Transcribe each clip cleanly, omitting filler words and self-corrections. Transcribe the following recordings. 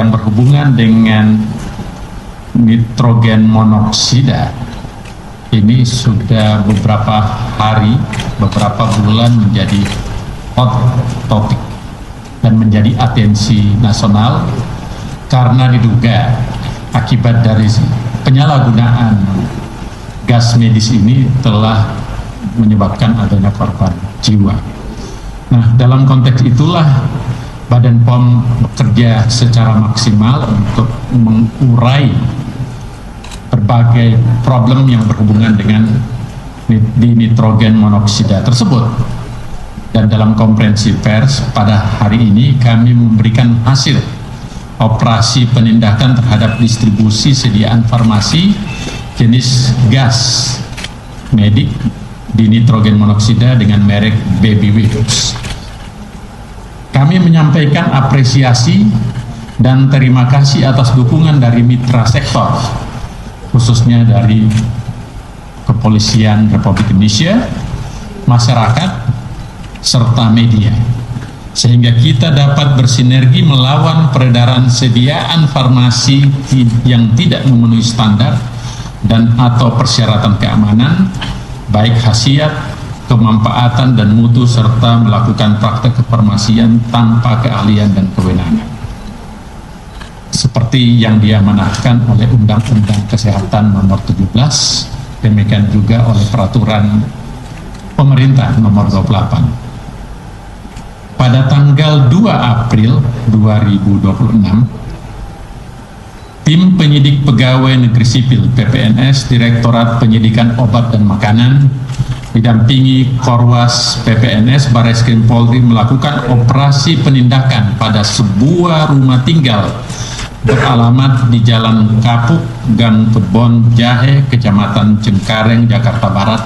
yang berhubungan dengan nitrogen monoksida ini sudah beberapa hari, beberapa bulan menjadi hot topic dan menjadi atensi nasional karena diduga akibat dari penyalahgunaan gas medis ini telah menyebabkan adanya korban jiwa. Nah, dalam konteks itulah Badan POM bekerja secara maksimal untuk mengurai berbagai problem yang berhubungan dengan nitrogen monoksida tersebut. Dan dalam konferensi pers pada hari ini kami memberikan hasil operasi penindakan terhadap distribusi sediaan farmasi jenis gas medik di nitrogen monoksida dengan merek Baby Wipes. Kami menyampaikan apresiasi dan terima kasih atas dukungan dari mitra sektor, khususnya dari Kepolisian Republik Indonesia, masyarakat, serta media, sehingga kita dapat bersinergi melawan peredaran sediaan farmasi yang tidak memenuhi standar dan atau persyaratan keamanan, baik khasiat, kemanfaatan, dan mutu, serta melakukan praktek kefarmasian tanpa keahlian dan kewenangan, seperti yang diamanahkan oleh Undang-Undang Kesehatan Nomor 17, demikian juga oleh Peraturan Pemerintah Nomor 28. Pada tanggal 2 April 2026, Tim Penyidik Pegawai Negeri Sipil PPNS Direktorat Penyidikan Obat dan Makanan didampingi Korwas PPNS Barreskrim Polri melakukan operasi penindakan pada sebuah rumah tinggal beralamat di Jalan Kapuk, Gang Kebon Jahe, Kecamatan Cengkareng, Jakarta Barat,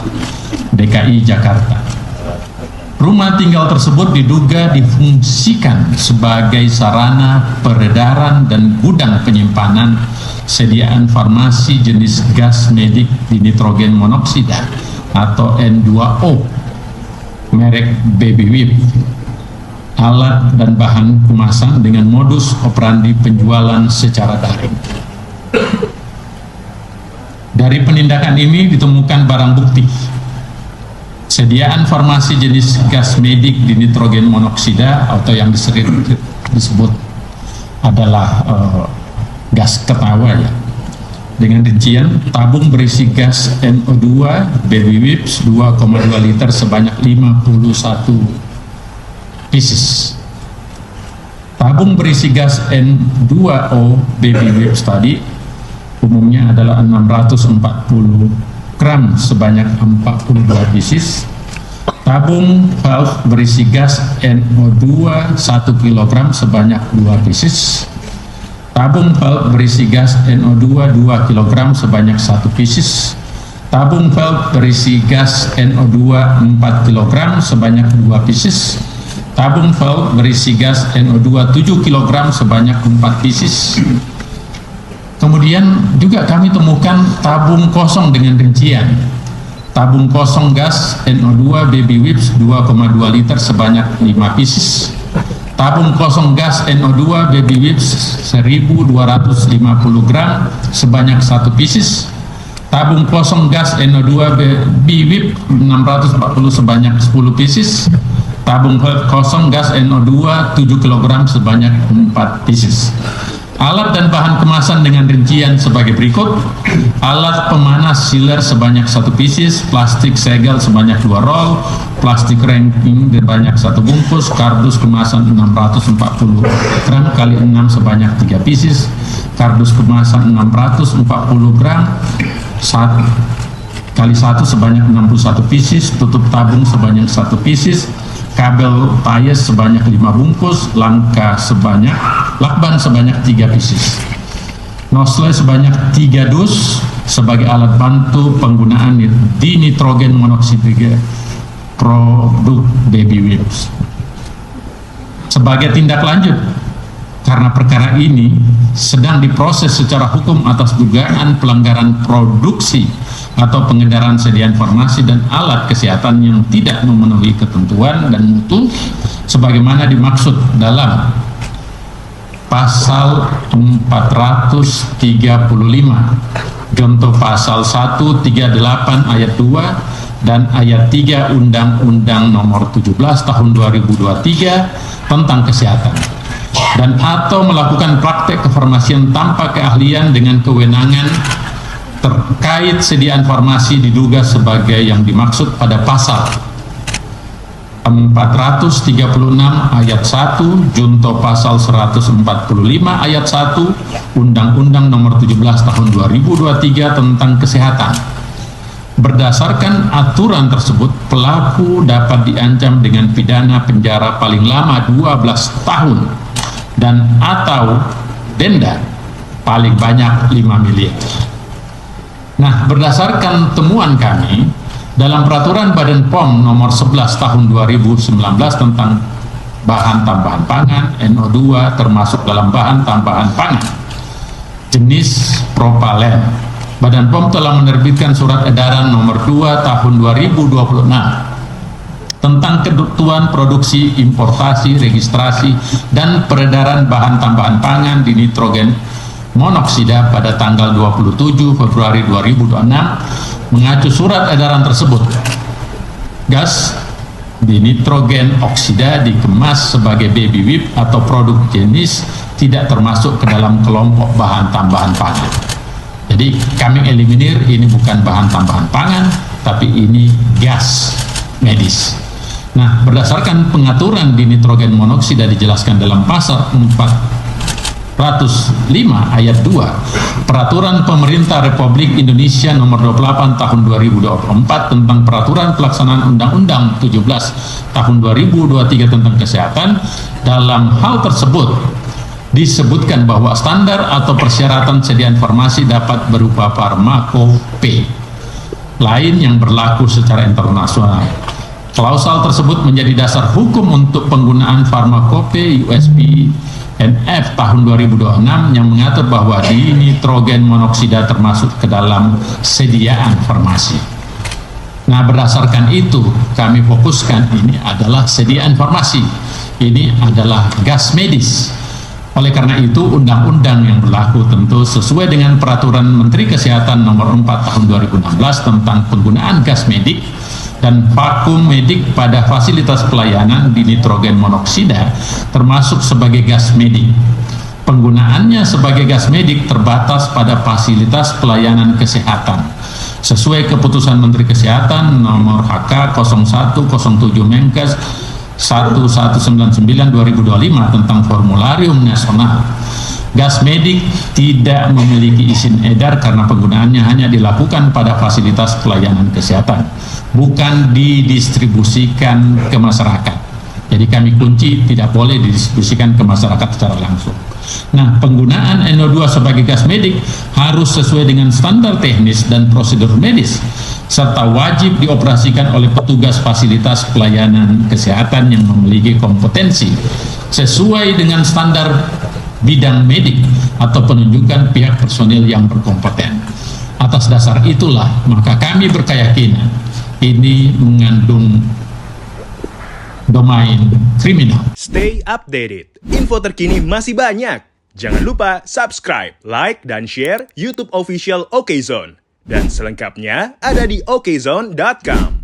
DKI Jakarta. Rumah tinggal tersebut diduga difungsikan sebagai sarana peredaran dan gudang penyimpanan sediaan farmasi jenis gas medik di nitrogen monoksida atau N2O merek Baby Whip, alat dan bahan kemasan dengan modus operandi penjualan secara daring. Dari penindakan ini ditemukan barang bukti sediaan farmasi jenis gas medik di nitrogen monoksida atau yang disebut adalah gas ketawa ya, dengan rincian tabung berisi gas NO2 Baby Whips 2,2 liter sebanyak 51 pieces. Tabung berisi gas N2O Baby Whips tadi umumnya adalah 640 gram sebanyak 42 pieces. Tabung valve berisi gas NO2 1 kg sebanyak 2 pieces. Tabung valve berisi gas NO2 2 kg sebanyak 1 pieces. Tabung valve berisi gas NO2 4 kg sebanyak 2 pieces. Tabung valve berisi gas NO2 7 kg sebanyak 4 pieces. Kemudian juga kami temukan tabung kosong dengan rincian tabung kosong gas NO2 Baby Whips 2,2 liter sebanyak 5 pieces. Tabung kosong gas NO2 Baby Whips 1250 gram sebanyak 1 pieces. Tabung kosong gas NO2 Baby Whip 640 sebanyak 10 pieces. Tabung kosong gas NO2 7 kg sebanyak 4 pieces. Alat dan bahan kemasan dengan rincian sebagai berikut: alat pemanas sealer sebanyak 1 pieces, plastik segel sebanyak 2 roll, plastik ranking sebanyak 1 bungkus, kardus kemasan 640 gram kali 6 sebanyak 3 pieces, kardus kemasan 640 gram 1 kali 1 sebanyak 61 pieces, tutup tabung sebanyak 1 pieces, kabel tayes sebanyak 5 bungkus, lakban sebanyak 3 pieces, nozzle sebanyak 3 dus sebagai alat bantu penggunaan di nitrogen monoksida produk Baby Whips. Sebagai tindak lanjut, karena perkara ini sedang diproses secara hukum atas dugaan pelanggaran produksi atau pengedaran sediaan farmasi dan alat kesehatan yang tidak memenuhi ketentuan dan mutu sebagaimana dimaksud dalam pasal 435 contoh pasal 138 ayat 2 dan ayat 3 Undang-Undang Nomor 17 Tahun 2023 tentang kesehatan, dan atau melakukan praktek kefarmasian tanpa keahlian dengan kewenangan terkait sediaan farmasi diduga sebagai yang dimaksud pada pasal 436 ayat 1 junto pasal 145 ayat 1 Undang-Undang Nomor 17 Tahun 2023 tentang kesehatan. Berdasarkan aturan tersebut, pelaku dapat diancam dengan pidana penjara paling lama 12 tahun dan atau denda paling banyak 5 miliar. Nah, berdasarkan temuan kami dalam peraturan Badan POM nomor 11 tahun 2019 tentang bahan tambahan pangan NO2 termasuk dalam bahan tambahan pangan jenis propalen, Badan POM telah menerbitkan surat edaran nomor 2 tahun 2026 tentang ketentuan produksi, importasi, registrasi, dan peredaran bahan tambahan pangan di nitrogen monoksida pada tanggal 27 Februari 2026. Mengacu surat edaran tersebut, gas dinitrogen oksida dikemas sebagai baby whip atau produk jenis tidak termasuk ke dalam kelompok bahan tambahan pangan. Jadi kami eliminir ini bukan bahan tambahan pangan, tapi ini gas medis. Nah, berdasarkan pengaturan dinitrogen monoksida dijelaskan dalam pasal 405 ayat 2 Peraturan Pemerintah Republik Indonesia Nomor 28 Tahun 2024 tentang Peraturan Pelaksanaan Undang-Undang 17 Tahun 2023 tentang Kesehatan. Dalam hal tersebut disebutkan bahwa standar atau persyaratan sediaan farmasi dapat berupa farmakope lain yang berlaku secara internasional. Klausal tersebut menjadi dasar hukum untuk penggunaan farmakope USP NF tahun 2026 yang mengatur bahwa dinitrogen monoksida termasuk ke dalam sediaan farmasi. Nah, berdasarkan itu kami fokuskan ini adalah sediaan farmasi, ini adalah gas medis. Oleh karena itu undang-undang yang berlaku tentu sesuai dengan Peraturan Menteri Kesehatan Nomor 4 Tahun 2016 tentang penggunaan gas medik dan vakum medik pada fasilitas pelayanan dinitrogen monoksida termasuk sebagai gas medik. Penggunaannya sebagai gas medik terbatas pada fasilitas pelayanan kesehatan sesuai keputusan Menteri Kesehatan nomor HK 0107 Menkes 1199/2025 tentang formularium nasional. Gas medik tidak memiliki izin edar karena penggunaannya hanya dilakukan pada fasilitas pelayanan kesehatan, bukan didistribusikan ke masyarakat. Jadi kami kunci tidak boleh didistribusikan ke masyarakat secara langsung. Nah, penggunaan NO2 sebagai gas medik harus sesuai dengan standar teknis dan prosedur medis, serta wajib dioperasikan oleh petugas fasilitas pelayanan kesehatan yang memiliki kompetensi sesuai dengan standar bidang medik atau penunjukan pihak personil yang berkompeten. Atas dasar itulah maka kami berkeyakinan ini mengandung domain kriminal. Stay updated, info terkini masih banyak. Jangan lupa subscribe, like, dan share YouTube official Okezone. Dan selengkapnya ada di okezone.com.